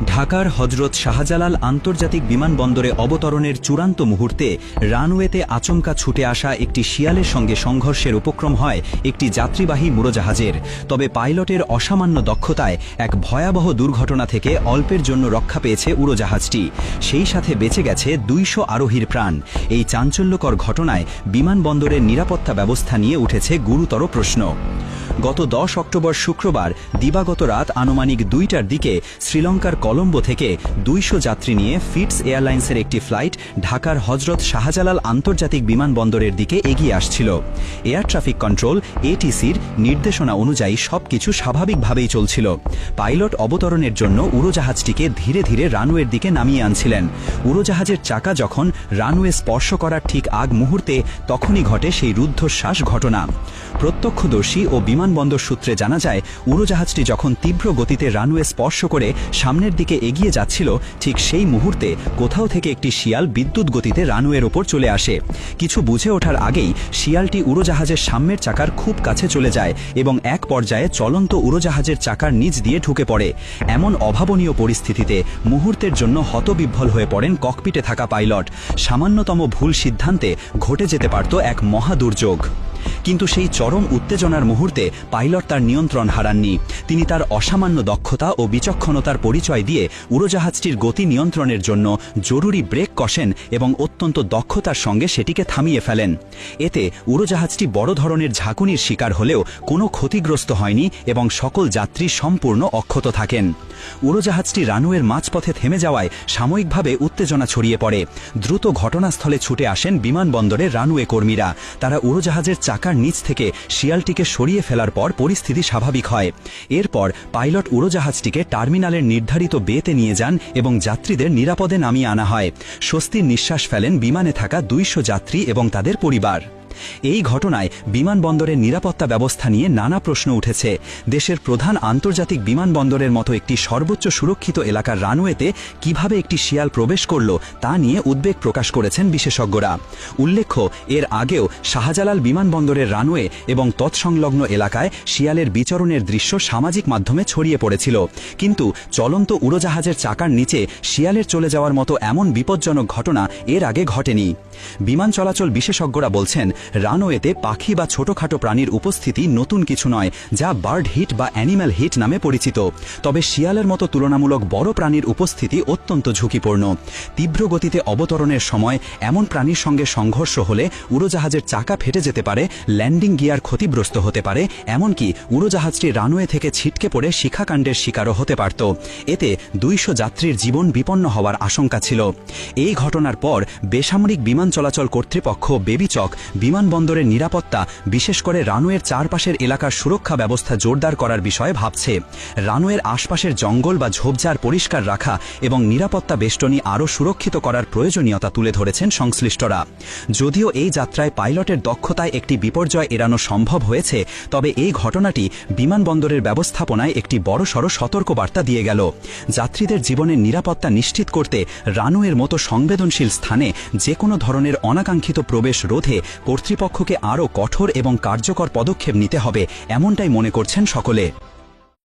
ঢাকার হজরত শাহজালাল আন্তর্জাতিক বিমানবন্দরে অবতরণের চূড়ান্ত মুহূর্তে রানওয়েতে আচমকা ছুটে আসা একটি শিয়ালের সঙ্গে সংঘর্ষের উপক্রম হয় একটি যাত্রীবাহী উড়োজাহাজের। তবে পাইলটের অসামান্য দক্ষতায় এক ভয়াবহ দুর্ঘটনা থেকে অল্পের জন্য রক্ষা পেয়েছে উড়োজাহাজটি। সেই সাথে বেঁচে গেছে ২০০ আরোহীর প্রাণ। এই চাঞ্চল্যকর ঘটনায় বিমানবন্দরের নিরাপত্তা ব্যবস্থা নিয়ে উঠেছে গুরুতর প্রশ্ন। গত ১০ অক্টোবর শুক্রবার দিবাগত রাত আনুমানিক ২টার দিকে শ্রীলঙ্কার কলম্বো থেকে ২০০ যাত্রী নিয়ে ফিটস এয়ারলাইন্সের একটি ফ্লাইট ঢাকার হজরত শাহজালাল আন্তর্জাতিক বিমানবন্দরের দিকে এগিয়ে আসছিল। এয়ার ট্রাফিক কন্ট্রোল এটিসির নির্দেশনা অনুযায়ী সবকিছু স্বাভাবিকভাবেই চলছিল। পাইলট অবতরণের জন্য উড়োজাহাজটিকে ধীরে ধীরে রানওয়ের দিকে নামিয়ে আনছিলেন। উড়োজাহাজের চাকা যখন রানওয়ে স্পর্শ করার ঠিক আগ মুহূর্তে তখনই ঘটে সেই রুদ্ধশ্বাস ঘটনা। প্রত্যক্ষদর্শী ও বিমানবন্দর সূত্রে জানা যায়, উড়োজাহাজটি যখন তীব্র গতিতে রানওয়ে স্পর্শ করে সামনের দিকে এগিয়ে যাচ্ছিল, ঠিক সেই মুহূর্তে কোথাও থেকে একটি শিয়াল বিদ্যুৎ গতিতে রানওয়ের ওপর চলে আসে। কিছু বুঝে ওঠার আগেই শিয়ালটি উড়োজাহাজের সামনের চাকার খুব কাছে চলে যায় এবং এক পর্যায়ে চলন্ত উড়োজাহাজের চাকার নিচ দিয়ে ঢুকে পড়ে। এমন অভাবনীয় পরিস্থিতিতে মুহূর্তের জন্য হতবিহ্বল হয়ে পড়েন ককপিটে থাকা পাইলট। সামান্যতম ভুল সিদ্ধান্তে ঘটে যেতে পারত এক মহা দুর্যোগ। কিন্তু সেই চরম উত্তেজনার মুহূর্তে পাইলট তার নিয়ন্ত্রণ হারাননি। তিনি তার অসামান্য দক্ষতা ও বিচক্ষণতার পরিচয় দিয়ে উড়োজাহাজটির গতি নিয়ন্ত্রণের জন্য জরুরি ব্রেক কষেন এবং অত্যন্ত দক্ষতার সঙ্গে সেটিকে থামিয়ে ফেলেন। এতে উড়োজাহাজটি বড় ধরনের ঝাঁকুনির শিকার হলেও কোনো ক্ষতিগ্রস্ত হয়নি এবং সকল যাত্রী সম্পূর্ণ অক্ষত থাকেন। উড়োজাহাজটি রানওয়ের মাঝপথে থেমে যাওয়ায় সাময়িকভাবে উত্তেজনা ছড়িয়ে পড়ে। দ্রুত ঘটনাস্থলে ছুটে আসেন বিমানবন্দরের রানওয়ে কর্মীরা। তারা উড়োজাহাজের চাকার নিচ থেকে শিয়ালটিকে সরিয়ে ফেলার পর পরিস্থিতি স্বাভাবিক হয়। এরপর পাইলট উড়োজাহাজটিকে টার্মিনালের নির্ধারিত বেতে নিয়ে যান এবং যাত্রীদের নিরাপদে নামিয়ে আনা হয়। স্বস্তির নিঃশ্বাস ফেলেন বিমানে থাকা ২০০ যাত্রী এবং তাদের পরিবার। এই ঘটনায় বিমানবন্দরের নিরাপত্তা ব্যবস্থা নিয়ে নানা প্রশ্ন উঠেছে। দেশের প্রধান আন্তর্জাতিক বিমানবন্দরের মতো একটি সর্বোচ্চ সুরক্ষিত এলাকার রানওয়েতে কিভাবে একটি শিয়াল প্রবেশ করল তা নিয়ে উদ্বেগ প্রকাশ করেছেন বিশেষজ্ঞরা। উল্লেখ্য, এর আগেও শাহজালাল বিমানবন্দরের রানওয়ে এবং তৎসংলগ্ন এলাকায় শিয়ালের বিচরণের দৃশ্য সামাজিক মাধ্যমে ছড়িয়ে পড়েছিল। কিন্তু চলন্ত উড়োজাহাজের চাকার নিচে শিয়ালের চলে যাওয়ার মতো এমন বিপজ্জনক ঘটনা এর আগে ঘটেনি। বিমান চলাচল বিশেষজ্ঞরা বলছেন, রানওয়েতে পাখি বা ছোটখাটো প্রাণীর উপস্থিতি নতুন কিছু নয়, যা বার্ড হিট বা অ্যানিম্যাল হিট নামে পরিচিত। তবে শিয়ালের মতো তুলনামূলক বড় প্রাণীর উপস্থিতি অত্যন্ত ঝুঁকিপূর্ণ। তীব্র গতিতে অবতরণের সময় এমন প্রাণীর সঙ্গে সংঘর্ষ হলে উড়োজাহাজের চাকা ফেটে যেতে পারে, ল্যান্ডিং গিয়ার ক্ষতিগ্রস্ত হতে পারে, এমনকি উড়োজাহাজটি রানওয়ে থেকে ছিটকে পড়ে শিখাকাণ্ডের শিকারও হতে পারত। এতে ২০০ যাত্রীর জীবন বিপন্ন হওয়ার আশঙ্কা ছিল। এই ঘটনার পর বেসামরিক বিমান চলাচল কর্তৃপক্ষ বেবিচক বিমানবন্দরের নিরাপত্তা, বিশেষ করে রানওয়ের চারপাশের এলাকার সুরক্ষা ব্যবস্থা জোরদার করার বিষয়ে ভাবছে। রানওয়ের আশপাশের জঙ্গল বা ঝোপঝাড় পরিষ্কার রাখা এবং নিরাপত্তা বেষ্টনী আরও সুরক্ষিত করার প্রয়োজনীয়তা তুলে ধরেছেন সংশ্লিষ্টরা। যদিও এই যাত্রায় পাইলটের দক্ষতায় একটি বিপর্যয় এড়ানো সম্ভব হয়েছে, তবে এই ঘটনাটি বিমানবন্দরের ব্যবস্থাপনায় একটি বড়সড় সতর্কবার্তা দিয়ে গেল। যাত্রীদের জীবনের নিরাপত্তা নিশ্চিত করতে রানওয়ের মতো সংবেদনশীল স্থানে যে কোনো ধরনের অনাকাঙ্ক্ষিত প্রবেশ রোধে কর্তৃপক্ষকে আরও কঠোর এবং কার্যকর পদক্ষেপ নিতে হবে, এমনটাই মনে করছেন সকলে।